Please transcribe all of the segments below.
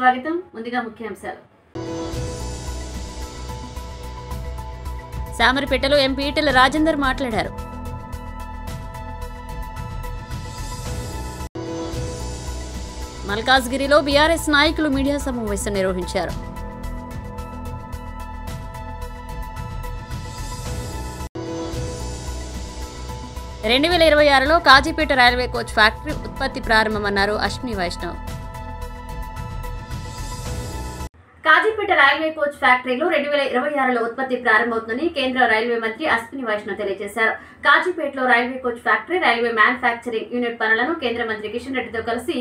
స్వాగతం. ముందుగా ముఖ్యాంశాలు. సామర్పేటలో ఎంపీ ఈటెల రాజేందర్ మాట్లాడారు. మల్కాజ్గిరిలో బీఆర్ఎస్ నాయకులు మీడియా సమావేశం నిర్వహించారు. రెండు 2026లో కాజీపేట రైల్వే కోచ్ ఫ్యాక్టరీ ఉత్పత్తి ప్రారంభమన్నారు అశ్విని వైష్ణవ్. కాజీపేట రైల్వే కోచ్ ఫ్యాక్టరీలో 2026లో ఉత్పత్తి ప్రారంభమవుతుందని కేంద్ర రైల్వే మంత్రి అశ్విని వైష్ణవ్ తెలియజేశారు. కాజీపేటలో railway coach factory, railway manufacturing unit పనులను కేంద్ర మంత్రి కిషన్ రెడ్డితో కలిసి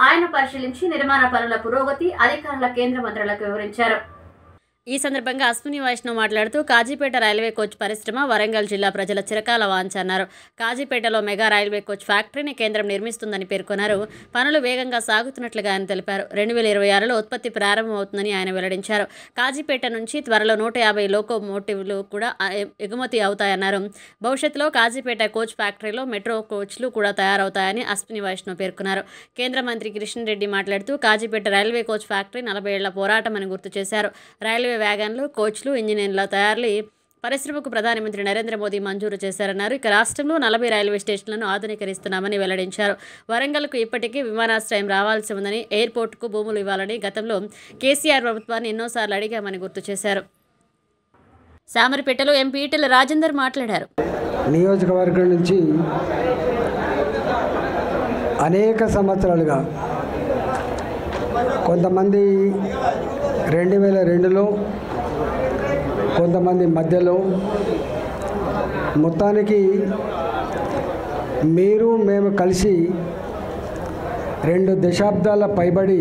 ఆయన పరిశీలించి నిర్మాణ పనుల పురోగతి, అధికారుల కేంద్ర మంత్రులకు వివరించారు. ఈ సందర్భంగా అశ్విని వైష్ణవ్ మాట్లాడుతూ కాజీపేట రైల్వే కోచ్ పరిశ్రమ వరంగల్ జిల్లా ప్రజల చిరకాల వాంఛ అన్నారు. కాజీపేటలో మెగా రైల్వే కోచ్ ఫ్యాక్టరీని కేంద్రం నిర్మిస్తుందని పేర్కొన్నారు. పనులు వేగంగా సాగుతున్నట్లుగా ఆయన తెలిపారు. 2026లో ఉత్పత్తి ప్రారంభమవుతుందని ఆయన వెల్లడించారు. కాజీపేట నుంచి త్వరలో 150 లోకోమోటివ్లు కూడా ఎగుమతి అవుతాయన్నారు. భవిష్యత్తులో కాజీపేట కోచ్ ఫ్యాక్టరీలో మెట్రో కోచ్లు కూడా తయారవుతాయని అశ్విని వైష్ణవ్ పేర్కొన్నారు. కేంద్ర మంత్రి కిషన్ రెడ్డి మాట్లాడుతూ కాజీపేట రైల్వే కోచ్ ఫ్యాక్టరీ 40 ఏళ్ల పోరాటమని గుర్తు చేశారు. రైల్వే వ్యాగన్లు, కోచ్లు, ఇంజనీర్ల తయారీ పరిశ్రమకు ప్రధానమంత్రి నరేంద్ర మోదీ మంజూరు చేశారన్నారు. ఇక రాష్ట్రంలో 40 రైల్వే స్టేషన్లను ఆధునీకరిస్తున్నామని వెల్లడించారు. వరంగల్కు ఇప్పటికీ విమానాశ్రయం రావాల్సి ఉందని, ఎయిర్పోర్టుకు భూములు ఇవ్వాలని గతంలో కేసీఆర్ ప్రభుత్వాన్ని ఎన్నోసార్లు అడిగామని గుర్తు చేశారు. సామర్పేటలో ఎంపీ ఈటెల రాజేందర్ మాట్లాడారు. నియోజకవర్గం నుంచి అనేక సంవత్సరాలుగా కొంతమంది 2002లో, కొంతమంది మధ్యలో, మొత్తానికి మీరు మేము కలిసి 2 దశాబ్దాల పైబడి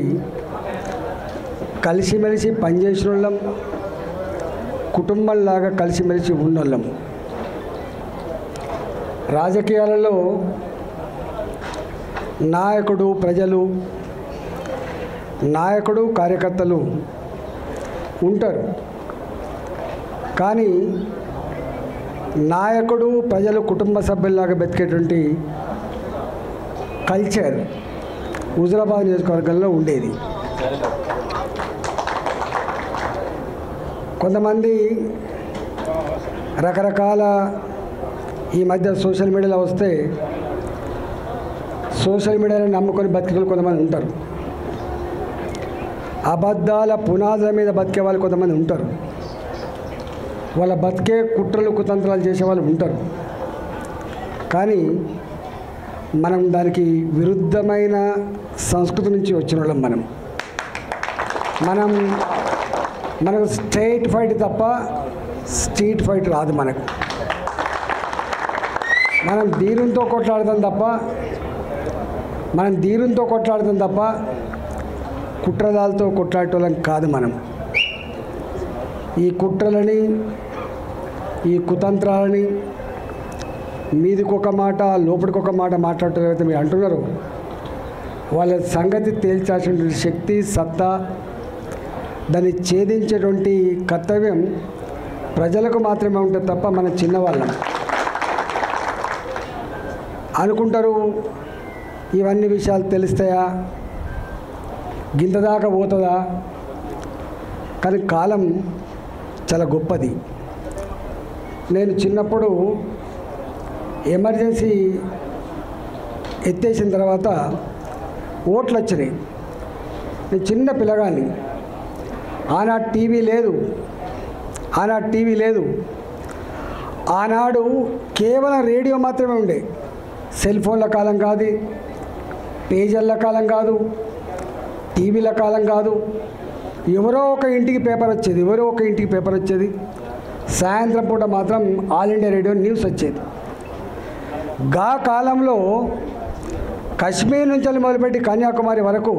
కలిసిమెలిసి పనిచేసిన వాళ్ళం, కుటుంబంలాగా కలిసిమెలిసి ఉన్నోళ్ళం. రాజకీయాలలో నాయకుడు, ప్రజలు, నాయకుడు, కార్యకర్తలు ఉంటారు. కానీ నాయకుడు, ప్రజలు కుటుంబ సభ్యుల్లాగా బతికేటువంటి కల్చర్ హుజురాబాద్ నియోజకవర్గంలో ఉండేది. కొంతమంది రకరకాల ఈ మధ్య సోషల్ మీడియాలో వస్తే సోషల్ మీడియాని నమ్ముకొని బతికే కొంతమంది ఉంటారు. అబద్ధాల పునాదుల మీద బతికే వాళ్ళు కొంతమంది ఉంటారు. వాళ్ళ బతికే కుట్రలు, కుతంత్రాలు చేసేవాళ్ళు ఉంటారు. కానీ మనం దానికి విరుద్ధమైన సంస్కృతి నుంచి వచ్చిన వాళ్ళం. మనకు స్ట్రైట్ ఫైట్ తప్ప స్ట్రీట్ ఫైట్ రాదు. మనం ధీరంతో కొట్లాడతాం తప్ప కుట్రదాలతో కొట్లాడటం కాదు. ఈ కుట్రలని, ఈ కుతంత్రాలని మీదికొక మాట, లోపలికొక మాట మాట్లాడటం మీరు అంటున్నారు. వాళ్ళ సంగతి తేల్చాల్సినటువంటి శక్తి, సత్తా, దాన్ని ఛేదించేటువంటి కర్తవ్యం ప్రజలకు మాత్రమే ఉంటుంది తప్ప మన చిన్నవాళ్ళం అనుకుంటారు. ఇవన్నీ విషయాలు తెలుస్తాయా, గింతదాకా పోతుందా? కానీ కాలం చాలా గొప్పది. నేను చిన్నప్పుడు ఎమర్జెన్సీ ఎత్తేసిన తర్వాత ఓట్లు వచ్చినాయి. నేను చిన్న పిల్లగాన్ని. ఆనాడు టీవీ లేదు. ఆనాడు కేవలం రేడియో మాత్రమే ఉండే. సెల్ ఫోన్ల కాలం కాదు, పేజర్ల కాలం కాదు, టీవీల కాలం కాదు. ఎవరో ఒక ఇంటికి పేపర్ వచ్చేది. సాయంత్రం పూట మాత్రం ఆల్ ఇండియా రేడియో న్యూస్ వచ్చేది. గా కాలంలో కశ్మీర్ నుంచి మొదలుపెట్టి కన్యాకుమారి వరకు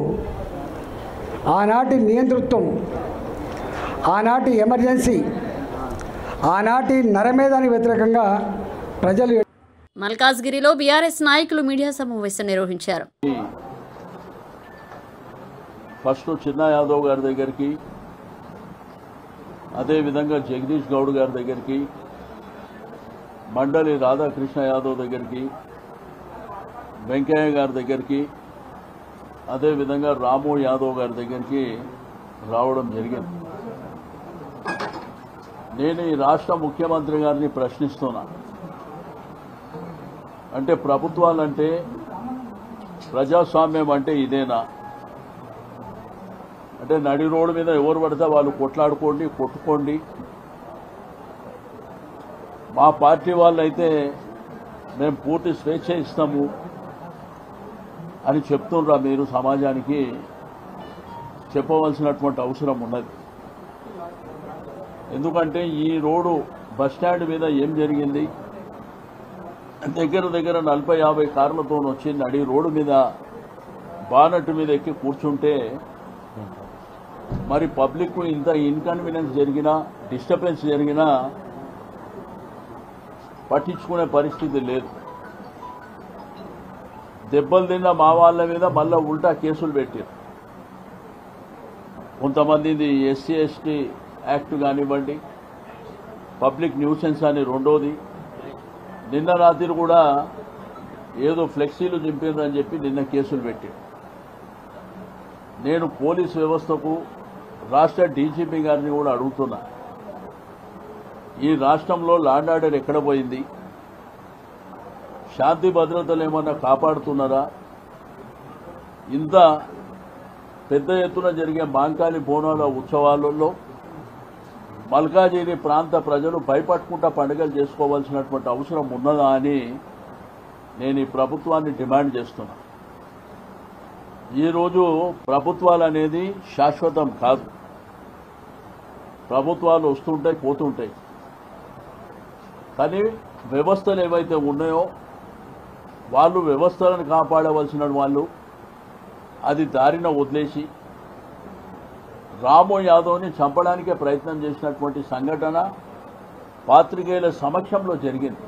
ఆనాటి నియంతృత్వం, ఆనాటి ఎమర్జెన్సీ, ఆనాటి నరమేధానికి వ్యతిరేకంగా ప్రజలు. మల్కాజ్గిరిలో బీఆర్ఎస్ నాయకులు మీడియా సమావేశం నిర్వహించారు. ఫస్ట్ చిన్న యాదవ్ గారి దగ్గరికి, అదేవిధంగా జగదీష్ గౌడ్ గారి దగ్గరికి, మండలి రాధాకృష్ణ యాదవ్ దగ్గరికి, వెంకయ్య గారి దగ్గరికి, అదేవిధంగా రాము యాదవ్ గారి దగ్గరికి రావడం జరిగింది. నేను ఈ రాష్ట్ర ముఖ్యమంత్రి గారిని ప్రశ్నిస్తున్నా, అంటే ప్రభుత్వాలంటే ప్రజాస్వామ్యం అంటే ఇదేనా? అంటే నడి రోడ్డు మీద ఎవరు పడితే వాళ్ళు కొట్లాడుకోండి, కొట్టుకోండి. మా పార్టీ వాళ్ళైతే మేము పూర్తి స్వేచ్ఛ ఇస్తాము అని చెప్తుండ్రా? మీరు సమాజానికి చెప్పవలసినటువంటి అవసరం ఉన్నది. ఎందుకంటే ఈ రోడ్డు బస్టాండ్ మీద ఏం జరిగింది? దగ్గర దగ్గర 40-50 కార్లతో వచ్చి నడి రోడ్డు మీద బానట్టు మీద ఎక్కి కూర్చుంటే మరి పబ్లిక్ ఇంత ఇన్కన్వీనియన్స్ జరిగినా, డిస్టర్బెన్స్ జరిగినా పట్టించుకునే పరిస్థితి లేదు. దెబ్బలు తిన్న మా వాళ్ళ మీద మళ్ళా ఉల్టా కేసులు పెట్టారు. కొంతమందిది ఎస్సీ ఎస్టీ యాక్ట్ కానివ్వండి, పబ్లిక్ న్యూసెన్స్ అని రెండోది. నిన్న రాత్రి కూడా ఏదో ఫ్లెక్సీలు చింపారని చెప్పి నిన్న కేసులు పెట్టారు. నేను పోలీస్ వ్యవస్థకు రాష్ట్ర డీజీపీ గారిని కూడా అడుగుతున్నా, ఈ రాష్ట్రంలో లా అండ్ ఆర్డర్ ఎక్కడ పోయింది? శాంతి భద్రతలు ఏమన్నా కాపాడుతున్నారా? ఇంత పెద్ద ఎత్తున జరిగే మాంకాళి బోనాల ఉత్సవాలలో మల్కాజిగిరి ప్రాంత ప్రజలు భయపట్టుకుంటా పండుగలు చేసుకోవాల్సినటువంటి అవసరం ఉన్నదా అని నేను ఈ ప్రభుత్వాన్ని డిమాండ్ చేస్తున్నా. ఈరోజు ప్రభుత్వాలు అనేది శాశ్వతం కాదు. ప్రభుత్వాలు వస్తుంటాయి, పోతుంటాయి. కానీ వ్యవస్థలు ఏవైతే ఉన్నాయో వాళ్ళు వ్యవస్థలను కాపాడవలసిన వాళ్ళు అది దారిన వదిలేసి రాము యాదవ్ని చంపడానికే ప్రయత్నం చేసినటువంటి సంఘటన పాత్రికేయుల సమక్షంలో జరిగింది.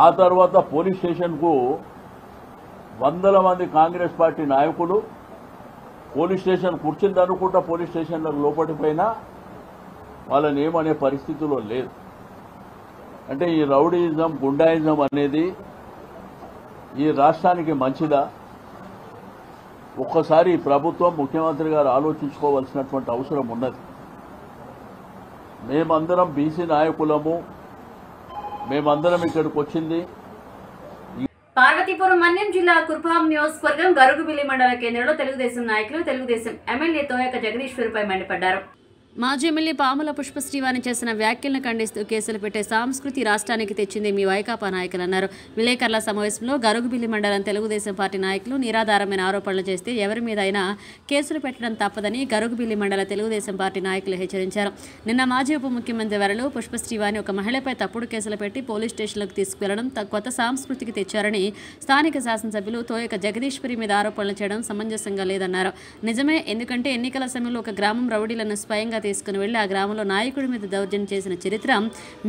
ఆ తర్వాత పోలీస్ స్టేషన్కు వందల మంది కాంగ్రెస్ పార్టీ నాయకులు పోలీస్ స్టేషన్ కూర్చుందనుకుంటా పోలీస్ స్టేషన్లకు లోపలిపోయినా వాళ్ళని ఏమనే పరిస్థితిలో లేదు. అంటే ఈ రౌడీయిజం, గుండాయిజం అనేది ఈ రాష్ట్రానికి మంచిదా? ఒక్కసారి ప్రభుత్వం, ముఖ్యమంత్రి గారు ఆలోచించుకోవాల్సినటువంటి అవసరం ఉన్నది. మేమందరం బీసీ నాయకులము, మేమందరం ఇక్కడికి వచ్చింది. పార్వతీపురం మన్యం జిల్లా కుర్పాం నియోజకవర్గం గరుగుబిల్లి మండల కేంద్రంలో తెలుగుదేశం నాయకులు తెలుగుదేశం ఎమ్మెల్యే తోయక జగదీశ్వరిపై మండిపడ్డారు. మాజీ ఎమ్మెల్యే పాముల పుష్పశ్రీవాణి చేసిన వ్యాఖ్యలను ఖండిస్తూ కేసులు పెట్టే సంస్కృతి రాష్ట్రానికి తెచ్చింది మీ వైకాపా నాయకులన్నారు. విలేకరుల సమావేశంలో గరుగుబిల్లి మండలం తెలుగుదేశం పార్టీ నాయకులు నిరాధారమైన ఆరోపణలు చేస్తే ఎవరి మీద అయినా కేసులు పెట్టడం తప్పదని గరుగుబిల్లి మండల తెలుగుదేశం పార్టీ నాయకులు హెచ్చరించారు. నిన్న మాజీ ఉప ముఖ్యమంత్రి వరలు పుష్పశ్రీవాణి ఒక మహిళపై తప్పుడు కేసులు పెట్టి పోలీస్ స్టేషన్లకు తీసుకువెళ్లడం కొత్త సంస్కృతికి తెచ్చారని స్థానిక శాసనసభ్యులు తోయక జగదీశ్వరి మీద ఆరోపణలు చేయడం సమంజసంగా లేదన్నారు. నిజమే, ఎందుకంటే ఎన్నికల సమయంలో ఒక గ్రామం రౌడీలను స్వయంగా తీసుకుని వెళ్లి ఆ గ్రామంలో నాయకుడి మీద దౌర్జన్యం చేసిన చరిత్ర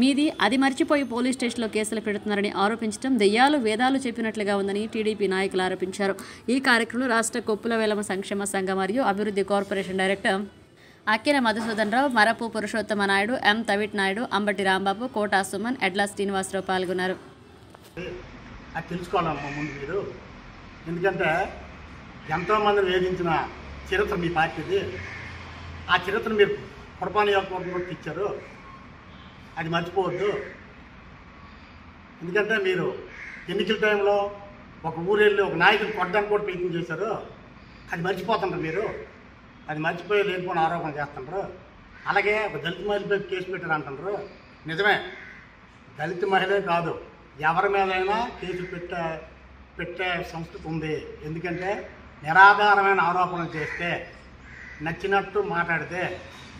మీది. అది మర్చిపోయి పోలీస్ స్టేషన్లో కేసులు పెడుతున్నారని ఆరోపించడం దెయ్యాలు వేదాలు చెప్పినట్లుగా ఉందని టీడీపీ నాయకులు ఆరోపించారు. ఈ కార్యక్రమంలో రాష్ట్ర కొప్పుల వేలమ సంక్షేమ సంఘం మరియు అభివృద్ధి కార్పొరేషన్ డైరెక్టర్ అక్కిన మధుసూదన్ రావు, మరపు పురుషోత్తమ నాయుడు, ఎం తవిట్ నాయుడు, అంబటి రాంబాబు, కోటా సుమన్, ఎడ్ల శ్రీనివాసరావు పాల్గొన్నారు. అది తెలుసుకోవాలమ్మా ముందు మీరు, ఎందుకంటే ఎంతోమంది వేధించిన చరిత్ర మీ పార్టీది. ఆ చరిత్ర మీరు కుర్బాన్ నియోజకవర్గంలో ఇచ్చారు, అది మర్చిపోవద్దు. ఎందుకంటే మీరు ఎన్నికల టైంలో ఒక ఊరు వెళ్ళి ఒక నాయకుని కొట్టడానికి కూడా ప్రయత్నం చేశారు, అది మర్చిపోతుంటారు మీరు. అది మర్చిపోయి లేకపోయిన ఆరోపణ చేస్తుంటారు. అలాగే ఒక దళిత మహిళపై కేసు పెట్టారు అంటున్నారు. నిజమే, దళిత మహిళే కాదు, ఎవరి మీదైనా కేసు పెట్టే సంస్కృతి ఉంది. ఎందుకంటే నిరాధారమైన ఆరోపణలు చేస్తే, నచ్చినట్టు మాట్లాడితే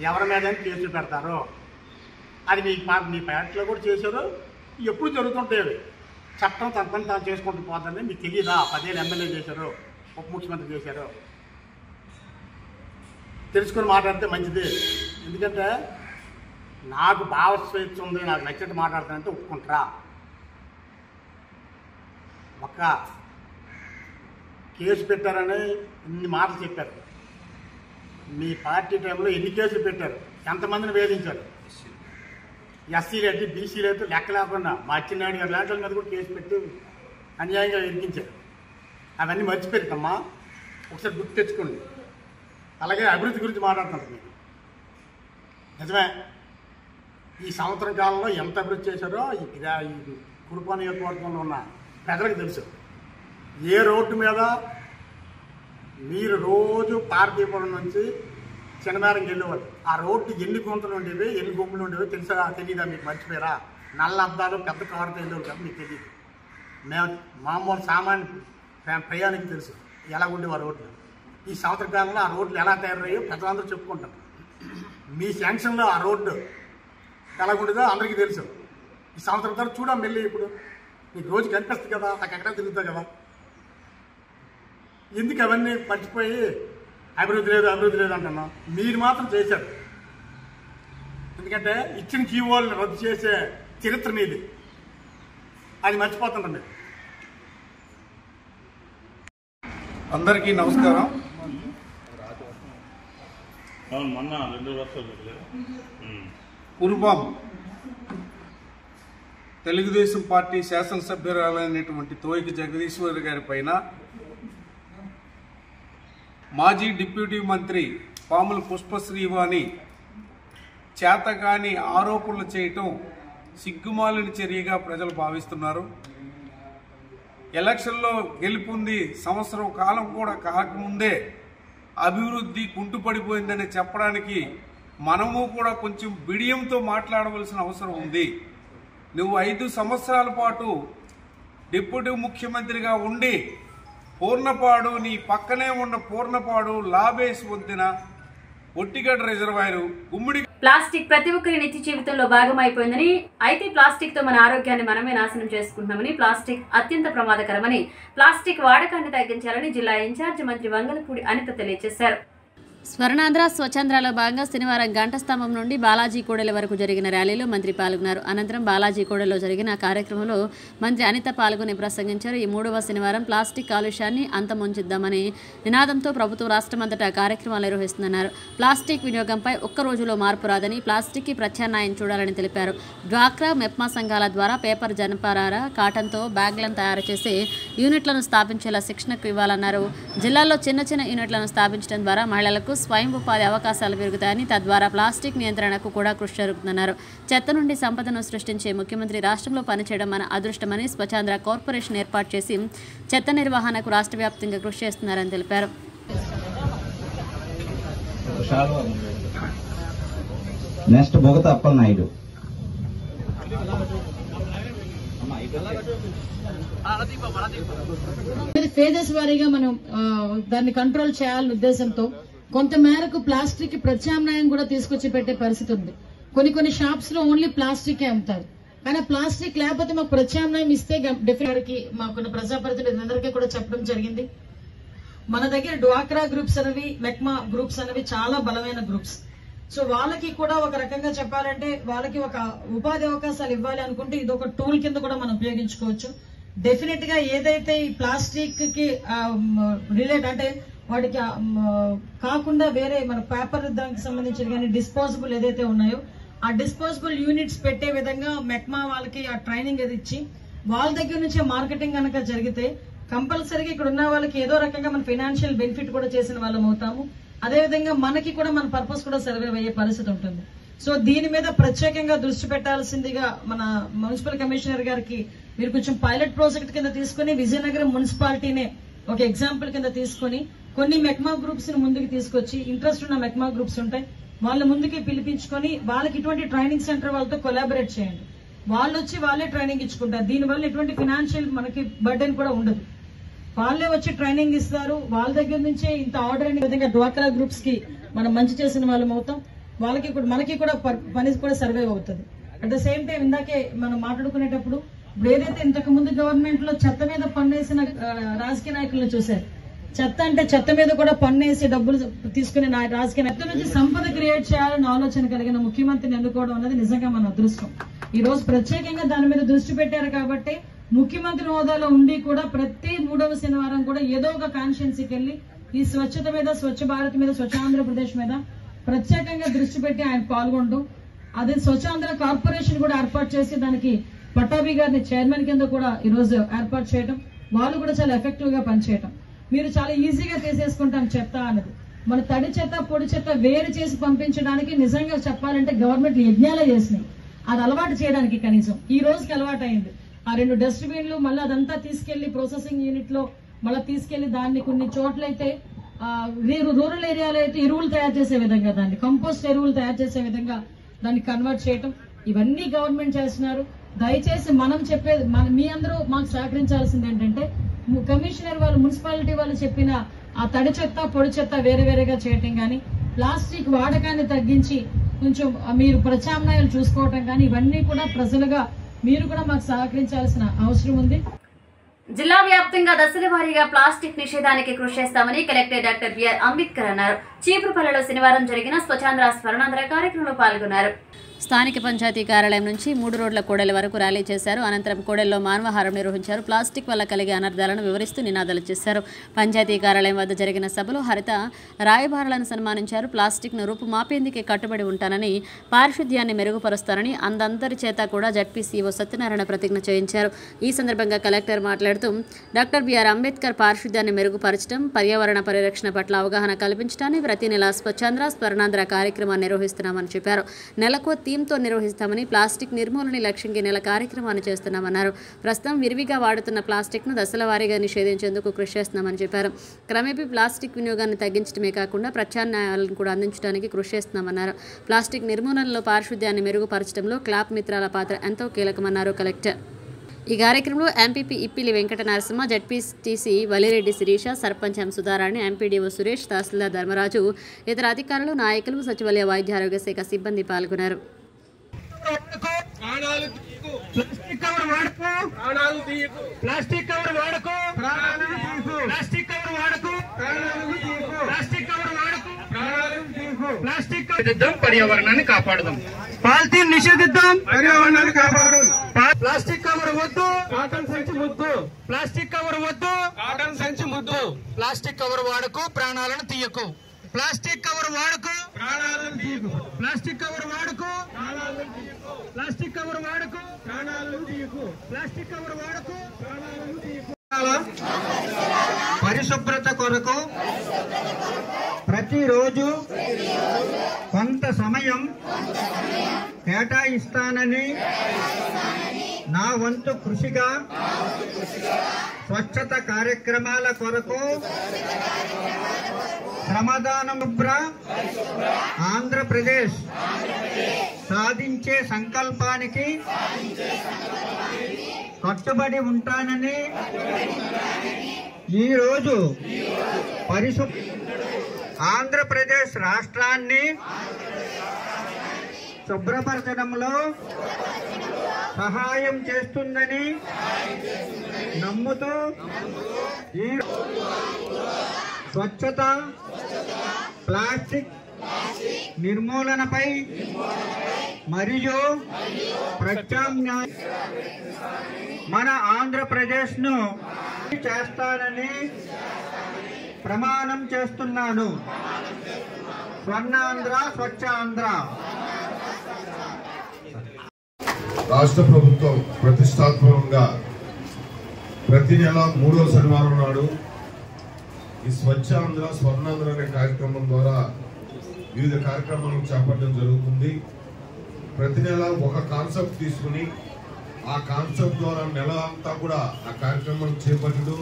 ఎవరి మీద కేసులు పెడతారు. అది మీ పార్టీలో కూడా చేశారు, ఎప్పుడు జరుగుతుంటాయి. చట్టం తన పని తాను చేసుకుంటూ పోతుందని మీకు తెలియదా? 10 ఏళ్ళు ఎమ్మెల్యే చేశారు, ఉప ముఖ్యమంత్రి చేశారు. తెలుసుకొని మాట్లాడితే మంచిది. ఎందుకంటే నాకు భావస్వేచ్ఛ ఉంది, నాకు నచ్చినట్టు మాట్లాడతానంటే ఒప్పుకుంటారా? ఒక్క కేసు పెట్టారని ఇన్ని మాటలు చెప్పారు. మీ పార్టీ టైంలో ఎన్ని కేసులు పెట్టారు, ఎంతమందిని వేధించారు? ఎస్సీలు అయితే, బీసీలు అయితే లెక్క లేకుండా మా అచ్చెన్నాయుడు గారి లాంటి మీద కూడా కేసు పెట్టి అన్యాయంగా ఇరికించారు. అవన్నీ మర్చిపోయారమ్మా, ఒకసారి గుర్తు తెచ్చుకోండి. అలాగే అభివృద్ధి గురించి మాట్లాడుతున్నారు మీకు. నిజమే, ఈ సంవత్సరం కాలంలో ఎంత అభివృద్ధి చేశారో ఈ కురుపా నియోజకవర్గంలో ఉన్న ప్రజలకు తెలుసు. ఏ రోడ్డు మీద మీరు రోజు పార్తీపురం నుంచి చిన్నమేరంకి వెళ్ళేవాళ్ళు, ఆ రోడ్డు ఎన్ని గుంతలు ఉండేవి, ఎన్ని గుంపులు ఉండేవి తెలియదా మీకు? మర్చిపోయారా? నల్ల అద్దాలు పెద్ద కారుతో వెళ్ళేవాళ్ళు కదా, మీకు తెలియదు. మేము మామూలు సామాన్య ప్రయాణికి తెలుసు ఎలా ఉండేవి ఆ రోడ్లు. ఈ సంవత్సర కాలంలో ఆ రోడ్లు ఎలా తయారయ్యో ప్రజలందరూ చెప్పుకుంటారు. మీ శాంక్షన్లో ఆ రోడ్డు ఎలా ఉండేదో అందరికీ తెలుసు. ఈ సంవత్సరం తర్వాత చూడం వెళ్ళి ఇప్పుడు మీకు రోజు కనిపిస్తుంది కదా, అక్కడ తిరుగుతుంది కదా. ఎందుకు అవన్నీ మర్చిపోయి అభివృద్ధి లేదు అంటున్నాం? మీరు మాత్రం చేశారు. ఎందుకంటే ఇచ్చిన జీవోలను రద్దు చేసే చరిత్ర మీది, అది మర్చిపోతున్నారు మీరు. అందరికీ నమస్కారం. కురుపాం తెలుగుదేశం పార్టీ శాసనసభ్యురాలైనటువంటి తోయికి జగదీశ్వరి గారి పైన మాజీ డిప్యూటీ మంత్రి పాముల పుష్పశ్రీవాణి చేతగాని ఆరోపణలు చేయటం సిగ్గుమాలిన చర్యగా ప్రజలు భావిస్తున్నారు. ఎలక్షన్లో గెలుపొంది సంవత్సరం కాలం కూడా కాకముందే అభివృద్ధి కుంటుపడిపోయిందని చెప్పడానికి మనము కూడా కొంచెం బిడియంతో మాట్లాడవలసిన అవసరం ఉంది. నువ్వు 5 సంవత్సరాల పాటు డిప్యూటీ ముఖ్యమంత్రిగా ఉండి పూర్ణపాడు, నీ పక్కనే ఉన్న పూర్ణపాడు, లాబేస్ వంతెన, ఒట్టిగడ్డ రిజర్వాయరు, గుమ్మిడి. ప్లాస్టిక్ ప్రతి ఒక్కరి నిత్య జీవితంలో భాగమైపోయిందని, అయితే ప్లాస్టిక్ తో మన ఆరోగ్యాన్ని మనమే నాశనం చేసుకుంటున్నామని, ప్లాస్టిక్ అత్యంత ప్రమాదకరమని, ప్లాస్టిక్ వాడకాన్ని తగ్గించాలని జిల్లా ఇన్ఛార్జి మంత్రి వంగలపూడి అనిత తెలియజేశారు. స్వర్ణాంధ్ర స్వచ్ఛాంధ్రలో భాగంగా శనివారం గంట స్తంభం నుండి బాలాజీ కోడెల వరకు జరిగిన ర్యాలీలో మంత్రి పాల్గొన్నారు. అనంతరం బాలాజీ కోడెలో జరిగిన కార్యక్రమంలో మంత్రి అనిత పాల్గొని ప్రసంగించారు. ఈ 3వ శనివారం ప్లాస్టిక్ కాలుష్యాన్ని అంతమొంచిద్దామని నినాదంతో ప్రభుత్వం రాష్ట్రమంతటా కార్యక్రమాలు నిర్వహిస్తుందన్నారు. ప్లాస్టిక్ వినియోగంపై ఒక్క రోజులో మార్పు రాదని, ప్లాస్టిక్కి ప్రత్యామ్నాయం చూడాలని తెలిపారు. డ్వాక్రా, మెప్మా సంఘాల ద్వారా పేపర్, జనపనార, కాటన్తో బ్యాగ్లను తయారు చేసి యూనిట్లను స్థాపించేలా శిక్షణకు ఇవ్వాలన్నారు. జిల్లాలో చిన్న చిన్న యూనిట్లను స్థాపించడం ద్వారా మహిళలకు స్వయం ఉపాధి అవకాశాలు పెరుగుతాయని, తద్వారా ప్లాస్టిక్ నియంత్రణకు కూడా కృషి జరుగుతుందన్నారు. చెత్త నుండి సంపదను సృష్టించే ముఖ్యమంత్రి రాష్ట్రంలో పనిచేయడం మన అదృష్టమని, స్వచ్ఛాంధ్ర కార్పొరేషన్ ఏర్పాటు చేసి చెత్త నిర్వహణకు రాష్ట్ర వ్యాప్తంగా కృషి చేస్తున్నారని తెలిపారు. నెక్స్ట్ బొగత అప్పలనాయుడు. ఫేజెస్ వారీగా మనం దాన్ని కంట్రోల్ చేయాలనే ఉద్దేశంతో కొంత మేరకు ప్లాస్టిక్ ప్రత్యామ్నాయం కూడా తీసుకొచ్చి పెట్టే పరిస్థితి ఉంది. కొన్ని షాప్స్ లో ఓన్లీ ప్లాస్టిక్ అమ్ముతారు. కానీ ప్లాస్టిక్ లేకపోతే మాకు ప్రత్యామ్నాయం ఇస్తే డెఫినెట్ మాకున్న ప్రజాప్రతినిధులందరికీ కూడా చెప్పడం జరిగింది. మన దగ్గర డ్వాక్రా గ్రూప్స్ అనేవి, మెక్మా గ్రూప్స్ అనేవి చాలా బలమైన గ్రూప్స్. సో వాళ్ళకి కూడా ఒక రకంగా చెప్పాలంటే వాళ్ళకి ఒక ఉపాధి అవకాశాలు ఇవ్వాలి అనుకుంటే ఇది ఒక టూల్ కింద కూడా మనం ఉపయోగించుకోవచ్చు. డెఫినెట్ గా ఏదైతే ఈ ప్లాస్టిక్ కి రిలేట్ అంటే వాటికి కాకుండా వేరే మన పేపర్ దానికి సంబంధించిన కానీ డిస్పోజబుల్ ఏదైతే ఉన్నాయో ఆ డిస్పోజబుల్ యూనిట్స్ పెట్టే విధంగా మెక్మా వాళ్ళకి ఆ ట్రైనింగ్ అది ఇచ్చి వాళ్ళ దగ్గర నుంచే మార్కెటింగ్ కనుక జరిగితే కంపల్సరీగా ఇక్కడ ఉన్న వాళ్ళకి ఏదో రకంగా మన ఫైనాన్షియల్ బెనిఫిట్ కూడా చేసిన వాళ్ళం అవుతాము. అదేవిధంగా మనకి కూడా మన పర్పస్ కూడా సర్వైవ్ అయ్యే పరిస్థితి ఉంటుంది. సో దీని మీద ప్రత్యేకంగా దృష్టి పెట్టాల్సిందిగా మన మున్సిపల్ కమిషనర్ గారికి మీరు కొంచెం పైలట్ ప్రాజెక్ట్ కింద తీసుకుని విజయనగరం మున్సిపాలిటీనే ఒక ఎగ్జాంపుల్ కింద తీసుకుని కొన్ని మెక్మా గ్రూప్స్ ని ముందుకు తీసుకొచ్చి ఇంట్రెస్ట్ ఉన్న మెక్మా గ్రూప్స్ ఉంటాయి వాళ్ళ ముందుకి పిలిపించుకొని వాళ్ళకి ఇటువంటి ట్రైనింగ్ సెంటర్ వాళ్ళతో కొలాబరేట్ చేయండి. వాళ్ళు వచ్చి వాళ్ళే ట్రైనింగ్ ఇచ్చుకుంటారు. దీనివల్ల ఎటువంటి ఫైనాన్షియల్ మనకి బర్డెన్ కూడా ఉండదు. వాళ్ళే వచ్చి ట్రైనింగ్ ఇస్తారు. వాళ్ళ దగ్గర నుంచే ఇంత ఆర్డర్ అనే విధంగా డ్వాక్రా గ్రూప్స్ కి మనం మంచి చేసిన వాళ్ళం అవుతాం. వాళ్ళకి కూడా మనకి కూడా పని కూడా సర్వైవ్ అవుతుంది. అట్ ద సేమ్ టైం ఇందాకే మనం మాట్లాడుకునేటప్పుడు ఇప్పుడు ఏదైతే ఇంతకు ముందు గవర్నమెంట్ లో చెత్త మీద పన్నేసిన రాజకీయ నాయకులను చూశారు. చెత్త అంటే చెత్త మీద కూడా పన్నేసి డబ్బులు తీసుకునే రాజకీయ నాయకుల నుంచి సంపద క్రియేట్ చేయాలని ఆలోచన కలిగిన ముఖ్యమంత్రిని ఎన్నుకోవడం అనేది నిజంగా మన అదృష్టం. ఈ రోజు ప్రత్యేకంగా దాని మీద దృష్టి పెట్టారు కాబట్టి ముఖ్యమంత్రి హోదాలో ఉండి కూడా ప్రతి 3వ శనివారం కూడా ఏదో ఒక కాన్స్టిట్యున్సీకి వెళ్లి ఈ స్వచ్ఛత మీద, స్వచ్ఛ భారత్ మీద, స్వచ్ఛ ఆంధ్రప్రదేశ్ మీద ప్రత్యేకంగా దృష్టి పెట్టి ఆయన పాల్గొనడం. అదే స్వచ్ఛాంధ్ర కార్పొరేషన్ కూడా ఏర్పాటు చేసి దానికి పట్టాభి గారిని చైర్మన్ కింద కూడా ఈ రోజు ఏర్పాటు చేయడం, వాళ్ళు కూడా చాలా ఎఫెక్టివ్ గా పనిచేయటం. మీరు చాలా ఈజీగా తీసేసుకుంటాం చెత్త అన్నది. మన తడి చెత్త పొడి చెత్త వేరు చేసి పంపించడానికి నిజంగా చెప్పాలంటే గవర్నమెంట్ యజ్ఞాలే చేసినాయి. అది అలవాటు చేయడానికి కనీసం ఈ రోజుకి అలవాటు అయింది. ఆ 2 డస్ట్బిన్లు మళ్ళీ అదంతా తీసుకెళ్లి ప్రాసెసింగ్ యూనిట్ లో మళ్ళీ తీసుకెళ్లి దాన్ని కొన్ని చోట్లయితే రూరల్ ఏరియాలో అయితే ఎరువులు తయారు చేసే విధంగా, దాన్ని కంపోస్ట్ ఎరువులు తయారు చేసే విధంగా దాన్ని కన్వర్ట్ చేయటం, ఇవన్నీ గవర్నమెంట్ చేస్తున్నారు. దయచేసి మనం చెప్పేది, మీ అందరూ మాకు సహకరించాల్సింది ఏంటంటే, కమిషనర్ వాళ్ళు, మున్సిపాలిటీ వాళ్ళు చెప్పిన ఆ తడి చెత్త పొడి చెత్త వేరే వేరేగా చేయటం కానీ, ప్లాస్టిక్ వాడకాన్ని తగ్గించి కొంచెం మీరు ప్రత్యామ్నాయాలు చూసుకోవటం కానీ, ఇవన్నీ కూడా ప్రజలుగా మీరు కూడా మాకు సహకరించాల్సిన అవసరం ఉంది. జిల్లా వ్యాప్తంగా దశల వారీగా ప్లాస్టిక్ నిషేధానికి కృషి చేస్తామని కలెక్టర్ డాక్టర్ బిఆర్ అంబేద్కర్ అన్నారు. చీపురుపల్లిలో శనివారం జరిగిన స్వచ్ఛాంధ్ర స్వర్ణాంధ్ర కార్యక్రమంలో పాల్గొన్నారు. స్థానిక పంచాయతీ కార్యాలయం నుంచి 3 రోడ్ల కూడలి వరకు ర్యాలీ చేశారు. అనంతరం కూడలిలో మానవహారం నిర్వహించారు. ప్లాస్టిక్ వల్ల కలిగే అనర్థాలను వివరిస్తూ నినాదాలు చేశారు. పంచాయతీ కార్యాలయం వద్ద జరిగిన సభలో హరిత రాయబారులను సన్మానించారు. ప్లాస్టిక్ను రూపుమాపేందుకే కట్టుబడి ఉంటానని, పారిశుద్ధ్యాన్ని మెరుగుపరుస్తానని అందరి చేత కూడా జడ్పీసీఓ సత్యనారాయణ ప్రతిజ్ఞ చేయించారు. ఈ సందర్భంగా కలెక్టర్ మాట్లాడుతూ డాక్టర్ బిఆర్ అంబేద్కర్ పారిశుద్ధ్యాన్ని మెరుగుపరచడం, పర్యావరణ పరిరక్షణ పట్ల అవగాహన కల్పించడానికి ప్రతి నెల స్వచ్ఛాంధ్ర స్వర్ణాంధ్ర కార్యక్రమాన్ని నిర్వహిస్తున్నామని చెప్పారు. నెలకు థీమ్తో నిర్వహిస్తామని, ప్లాస్టిక్ నిర్మూలన లక్ష్యంగా నెల కార్యక్రమాన్ని చేస్తున్నామన్నారు. ప్రస్తుతం విరివిగా వాడుతున్న ప్లాస్టిక్ను దశల వారీగా నిషేధించేందుకు కృషి చేస్తున్నామని చెప్పారు. క్రమేపీ ప్లాస్టిక్ వినియోగాన్ని తగ్గించడమే కాకుండా ప్రత్యామ్నాయాలను కూడా అందించడానికి కృషి చేస్తున్నామన్నారు. ప్లాస్టిక్ నిర్మూలనలో పారిశుద్ధ్యాన్ని మెరుగుపరచడంలో క్లాప్ మిత్రాల పాత్ర ఎంతో కీలకమన్నారు కలెక్టర్. ఈ కార్యక్రమంలో ఎంపీపీ ఇప్పిలి వెంకట నరసింహ, జడ్పీటీసీ వలిరెడ్డి శిరీష, సర్పంచ్ ఎం సుధారాణి, ఎంపీడీఓ సురేష్, తహసీల్దార్ ధర్మరాజు, ఇతర అధికారులు, నాయకులు, సచివాలయ వైద్య ఆరోగ్య శాఖ సిబ్బంది పాల్గొన్నారు. పర్యావరణాన్ని కాపాడదాం. పాలిథీన్ నిషేధిద్దాం, పర్యావరణాన్ని కాపాడదాం. ప్లాస్టిక్ కవర్ వద్దు, కాటన్ సంచి ముద్దు. ప్లాస్టిక్ కవర్ వద్దు, కాటన్ సంచి ముద్దు. ప్లాస్టిక్ కవర్ వాడకు, ప్రాణాలను తీయకు. ప్లాస్టిక్ కవర్ వాడకు, ప్రాణాలను తీయకు. ప్లాస్టిక్ కవర్ వాడకు, ప్రాణాలను తీయకు. ప్లాస్టిక్ కవర్ వాడకు, ప్రాణాలను తీయకు. ప్లాస్టిక్ కవర్ వాడకు, ప్రాణాలను తీయకు. పరిశుభ్రత కొరకు ప్రతిరోజు కొంత సమయం కేటాయిస్తానని నా వంతు కృషిగా స్వచ్ఛత కార్యక్రమాల కొరకు శ్రమదానం ఆంధ్రప్రదేశ్ సాధించే సంకల్పానికి కట్టుబడి ఉంటానని ఈరోజు ఆంధ్రప్రదేశ్ రాష్ట్రాన్ని శుభ్రపరచడంలో సహాయం చేస్తుందని నమ్ముతూ ఈ స్వచ్ఛత, ప్లాస్టిక్ నిర్మూలనపై మరియు ప్రత్యామ్నాయ మన ఆంధ్రప్రదేశ్ను చేస్తానని ప్రమాణం చేస్తున్నాను. స్వర్ణాంధ్ర, స్వచ్ఛాంధ్ర. రాష్ట్ర ప్రభుత్వం ప్రతిష్టాత్మకంగా ప్రతి నెల 3వ శనివారం నాడు ఈ స్వచ్ఛాంధ్ర స్వర్ణాంధ్ర అనే కార్యక్రమం ద్వారా వివిధ కార్యక్రమాలను చేపట్టడం జరుగుతుంది. ప్రతి నెల ఒక కాన్సెప్ట్ తీసుకుని ఆ కాన్సెప్ట్ ద్వారా నెల అంతా కూడా ఆ కార్యక్రమం చేపట్టడం,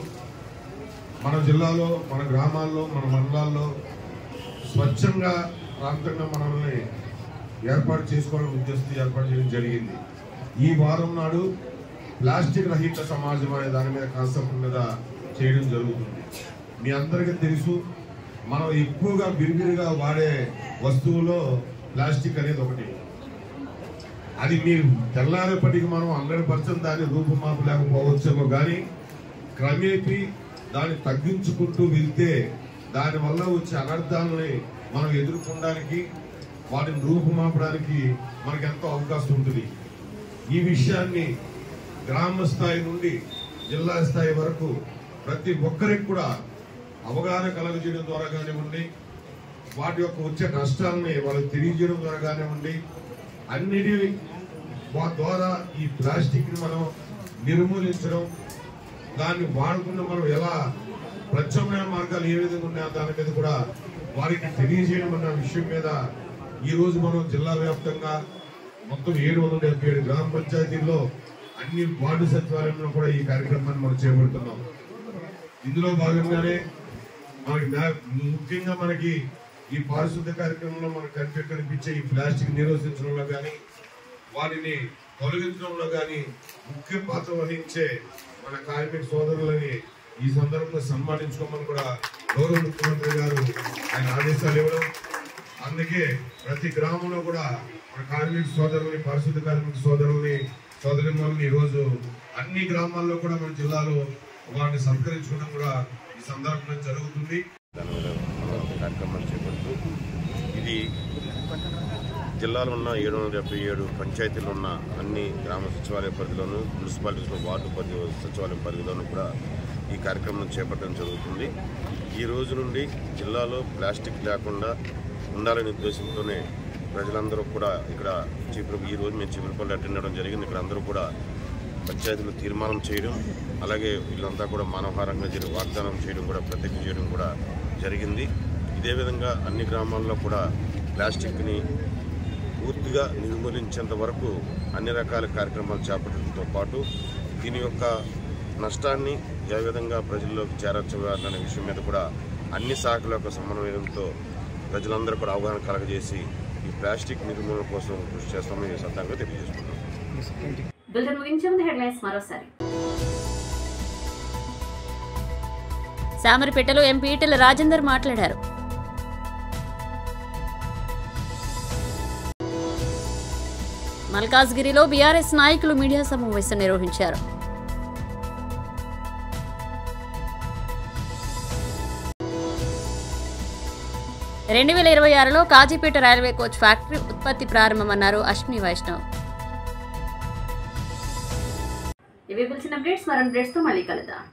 మన జిల్లాలో, మన గ్రామాల్లో, మన మండలాల్లో స్వచ్ఛంగా ప్రాంతంగా మనల్ని ఏర్పాటు చేసుకోవడం ఉద్దేశంతో ఏర్పాటు చేయడం జరిగింది. ఈ వారం నాడు ప్లాస్టిక్ రహిత సమాజం అనే దాని మీద కాన్సెప్ట్ మీద చేయడం జరుగుతుంది. మీ అందరికీ తెలుసు, మనం ఎక్కువగా బిరిబిరిగా వాడే వస్తువులో ప్లాస్టిక్ అనేది ఒకటి. అది మీరు తెల్లారేపటికి మనం 100% దాన్ని రూపుమాపలేకపోవచ్చేమో కానీ క్రమేపీ దాన్ని తగ్గించుకుంటూ వెళ్తే దానివల్ల వచ్చే అనర్థాలని మనం ఎదుర్కొనడానికి, వాటిని రూపుమాపడానికి మనకు ఎంతో అవకాశం ఉంటుంది. ఈ విషయాన్ని గ్రామ స్థాయి నుండి జిల్లా స్థాయి వరకు ప్రతి ఒక్కరికి కూడా అవగాహన కలగజేయడం ద్వారా కానివ్వండి, వాటి యొక్క వచ్చే నష్టాలని వాళ్ళకి తెలియజేయడం ద్వారా కానివ్వండి, అన్నిటి ద్వారా ఈ ప్లాస్టిక్ ని మనం నిర్మూలించడం, దాన్ని వాడకుండా మనం ఎలా ప్రత్యామ్నాయ మార్గాలు ఏ విధంగా ఉన్నాయో దాని మీద కూడా వారికి తెలియజేయడం అన్న విషయం మీద ఈ రోజు మనం జిల్లా వ్యాప్తంగా మొత్తం 777 గ్రామ పంచాయతీల్లో అన్ని వార్డు సచివాలయంలో కూడా ఈ కార్యక్రమాన్ని మనం చేపడుతున్నాం. ఇందులో భాగంగానే ముఖ్యంగా మనకి ఈ పారిశుద్ధ కార్యక్రమంలో మనకు కనిపించే ఈ ప్లాస్టిక్ నిరోధించడంలో కానీ వాటిని తొలగించడంలో కానీ ముఖ్య పాత్ర వహించే మన కార్మిక సోదరులని ఈ సందర్భంగా సన్మానించుకోమని కూడా గౌరవ ముఖ్యమంత్రి గారు ఆయన ఆదేశాలు ఇవ్వడం, అందుకే ప్రతి గ్రామంలో కూడా మన కార్మిక సోదరుల్ని, పారిశుద్ధ కార్మిక సోదరుల్ని ఈరోజు అన్ని గ్రామాల్లో కూడా మన జిల్లాలో వారిని సత్కరించుకోవడం కూడా ఈ సందర్భంగా జరుగుతుంది. కార్యక్రమాలు చేపడుతూ ఇది జిల్లాలో ఉన్న 777 పంచాయతీలు ఉన్న అన్ని గ్రామ సచివాలయ పరిధిలోను, మున్సిపాలిటీస్లో వార్డు సచివాలయం పరిధిలోనూ కూడా ఈ కార్యక్రమం చేపట్టడం జరుగుతుంది. ఈ రోజు నుండి జిల్లాలో ప్లాస్టిక్ లేకుండా ఉండాలనే ఉద్దేశంతోనే ప్రజలందరూ కూడా ఇక్కడ ఈ రోజు మేము చీపురుపల్లి అటెండ్ అవ్వడం జరిగింది. ఇక్కడ అందరూ కూడా పంచాయతీలు తీర్మానం చేయడం, అలాగే వీళ్ళంతా కూడా మానవహారంగా వాగ్దానం చేయడం కూడా, ప్రతిజ్ఞ చేయడం కూడా జరిగింది. ఇదే విధంగా అన్ని గ్రామాల్లో కూడా ప్లాస్టిక్ని పూర్తిగా నిర్మూలించేంత వరకు అన్ని రకాల కార్యక్రమాలు చేపట్టడంతో పాటు దీని యొక్క నష్టాన్ని ఏ విధంగా ప్రజల్లోకి చేర్చాలనే విషయం మీద కూడా అన్ని శాఖల యొక్క సమన్వయంతో ప్రజలందరూ కూడా అవగాహన కలగజేసి ఈ ప్లాస్టిక్ నిర్మూలన కోసం కృషి చేస్తామని ఈ సందర్భంగా తెలియజేస్తున్నాం. సామర్పేటలో ఎంపీ ఈటెల రాజేందర్ మాట్లాడారు. మల్కాజ్గిరిలో బీఆర్ఎస్ నాయకులు మీడియా సమావేశం నిర్వహించారు. – 2026లో కాజీపేట రైల్వే కోచ్ ఫ్యాక్టరీ ఉత్పత్తి ప్రారంభమన్నారు అశ్విని వైష్ణవ్. ఇవి పిలిచిన అప్డేట్స్, మరో అప్డేట్స్తో మళ్ళీ కలుద్దాం.